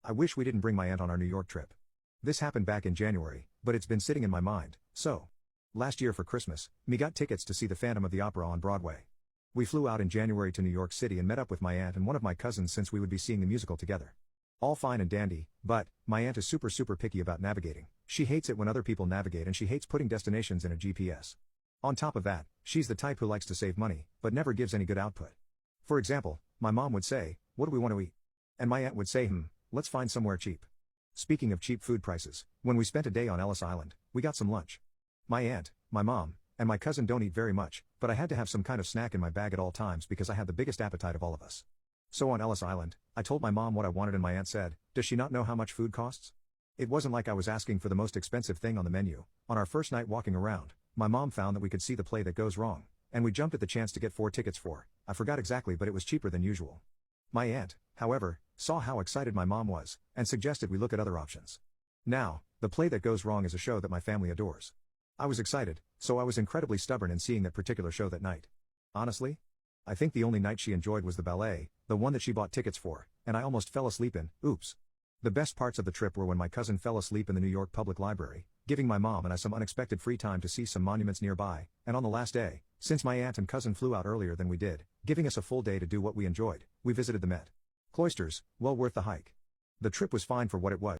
I wish we didn't bring my aunt on our New York trip. This happened back in January, but it's been sitting in my mind, so. Last year for Christmas, me got tickets to see the Phantom of the Opera on Broadway. We flew out in January to New York City and met up with my aunt and one of my cousins since we would be seeing the musical together. All fine and dandy, but, my aunt is super picky about navigating. She hates it when other people navigate and she hates putting destinations in a GPS. On top of that, she's the type who likes to save money, but never gives any good output. For example, my mom would say, "What do we want to eat?" And my aunt would say, "Let's find somewhere cheap." Speaking of cheap food prices, when we spent a day on Ellis Island, we got some lunch. My aunt, my mom, and my cousin don't eat very much, but I had to have some kind of snack in my bag at all times because I had the biggest appetite of all of us. So on Ellis Island, I told my mom what I wanted and my aunt said, "Does she not know how much food costs?" It wasn't like I was asking for the most expensive thing on the menu. On our first night walking around, my mom found that we could see the play That Goes Wrong, and we jumped at the chance to get 4 tickets for, I forgot exactly, but it was cheaper than usual. My aunt, however, saw how excited my mom was, and suggested we look at other options. Now, the play That Goes Wrong is a show that my family adores. I was excited, so I was incredibly stubborn in seeing that particular show that night. Honestly? I think the only night she enjoyed was the ballet, the one that she bought tickets for, and I almost fell asleep in, oops. The best parts of the trip were when my cousin fell asleep in the New York Public Library, giving my mom and I some unexpected free time to see some monuments nearby, and on the last day, since my aunt and cousin flew out earlier than we did, giving us a full day to do what we enjoyed, we visited the Met. Cloisters, well worth the hike. The trip was fine for what it was.